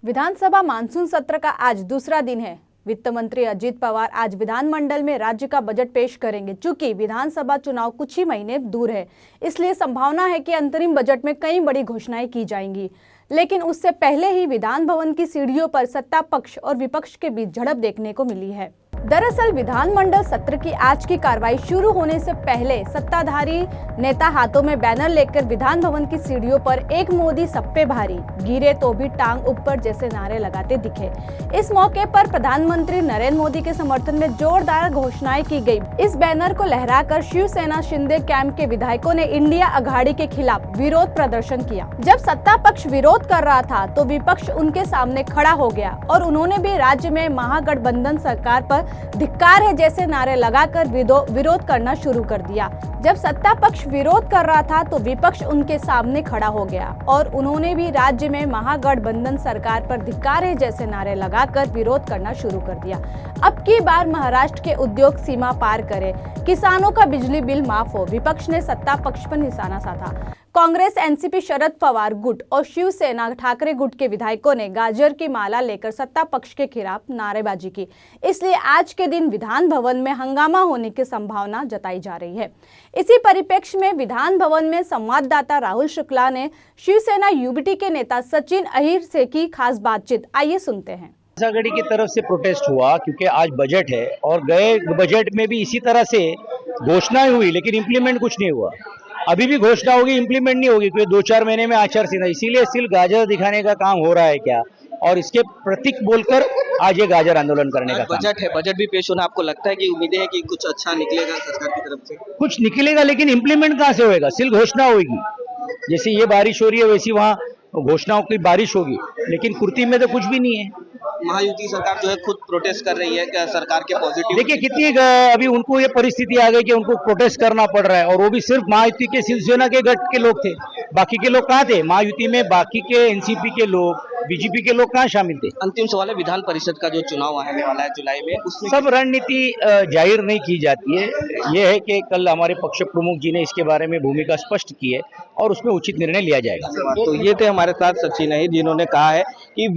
विधानसभा monsoon सत्र का आज दूसरा दिन है। वित्त मंत्री अजित पवार आज विधानमंडल में राज्य का बजट पेश करेंगे। चूंकि विधानसभा चुनाव कुछ ही महीने दूर है, इसलिए संभावना है कि अंतरिम बजट में कई बड़ी घोषणाएं की जाएंगी। लेकिन उससे पहले ही विधान भवन की सीढ़ियों पर सत्ता पक्ष और विपक्ष के बीच झड़प देखने को मिली है। दरअसल विधानमंडल सत्र की आज की कार्रवाई शुरू होने से पहले सत्ताधारी नेता हाथों में बैनर लेकर विधान भवन की सीढ़ियों पर एक मोदी सब पे भारी, गिरे तो भी टांग ऊपर जैसे नारे लगाते दिखे। इस मौके पर प्रधानमंत्री नरेंद्र मोदी के समर्थन में जोरदार घोषणाएं की गई। इस बैनर को लहराकर शिवसेना शिंदे कैंप के विधायकों ने इंडिया अघाड़ी के खिलाफ विरोध प्रदर्शन किया। जब सत्ता पक्ष विरोध कर रहा था तो विपक्ष उनके सामने खड़ा हो गया और उन्होंने भी राज्य में महागठबंधन सरकार पर धिक्कार है जैसे नारे लगाकर विरोध करना शुरू कर दिया। जब सत्ता पक्ष विरोध कर रहा था तो विपक्ष उनके सामने खड़ा हो गया और उन्होंने भी राज्य में महागठबंधन सरकार पर धिक्कार है जैसे नारे लगाकर विरोध करना शुरू कर दिया। अब की बार महाराष्ट्र के उद्योग सीमा पार करे, किसानों का बिजली बिल माफ हो, विपक्ष ने सत्ता पक्ष पर निशाना साधा। कांग्रेस, एनसीपी, शरद पवार गुट और शिवसेना ठाकरे गुट के विधायकों ने गाजर की माला लेकर सत्ता पक्ष के खिलाफ नारेबाजी की। इसलिए आज के दिन विधान भवन में हंगामा होने की संभावना जताई जा रही है। इसी परिप्रेक्ष्य में विधान भवन में संवाददाता राहुल शुक्ला ने शिवसेना यूबीटी के नेता सचिन अहिर से की खास बातचीत। आइए सुनते हैं। आघाड़ी की तरफ से प्रोटेस्ट हुआ क्योंकि आज बजट है और गए बजट में भी इसी तरह से घोषणाएं हुई, लेकिन इम्प्लीमेंट कुछ नहीं हुआ। अभी भी घोषणा होगी, इम्प्लीमेंट नहीं होगी क्योंकि 2-4 महीने में आचार संहिता, इसीलिए सिर्फ गाजर दिखाने का काम हो रहा है क्या, और इसके प्रतीक बोलकर आज ये गाजर आंदोलन करने का बजट है, बजट भी पेश होना, आपको लगता है कि उम्मीदें हैं कि कुछ अच्छा निकलेगा सरकार की तरफ से? कुछ निकलेगा, लेकिन इम्प्लीमेंट कहाँ से होएगा? सिर्फ घोषणा होगी। जैसे ये बारिश हो रही है वैसी वहाँ घोषणाओं की बारिश होगी, लेकिन कुर्ती में तो कुछ भी नहीं है। महायुति सरकार जो है खुद प्रोटेस्ट कर रही है क्या सरकार के पॉजिटिव? देखिए कितनी अभी उनको ये परिस्थिति आ गई कि उनको प्रोटेस्ट करना पड़ रहा है, और वो भी सिर्फ महायुति के शिवसेना के गठ के लोग थे। बाकी के लोग कहाँ थे? महायुति में बाकी के एनसीपी के लोग, बीजेपी के लोग कहाँ शामिल थे? अंतिम सवाल है, विधान परिषद का जो चुनाव आने वाला है जुलाई में, उसमें सब रणनीति जाहिर नहीं की जाती है। यह है कि कल हमारे पक्ष प्रमुख जी ने इसके बारे में भूमिका स्पष्ट की है और उसमें उचित निर्णय लिया जाएगा। तो ये थे हमारे साथ सचिन अहिर, जिन्होंने कहा है कि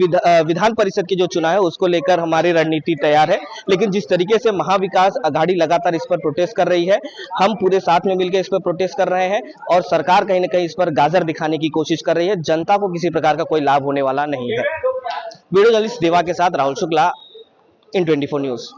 विधान परिषद की जो चुनाव है उसको लेकर हमारी रणनीति तैयार है, लेकिन जिस तरीके से महाविकास अघाड़ी लगातार इस पर प्रोटेस्ट कर रही है, हम पूरे साथ में मिलकर इस पर प्रोटेस्ट कर रहे हैं और सरकार कहीं ना कहीं इस पर गाजर दिखाने की कोशिश कर रही है। जनता को किसी प्रकार का कोई लाभ होने वाला नहीं है। वीडियो जर्नलिस्ट देवा के साथ राहुल शुक्ला, इन 24 न्यूज।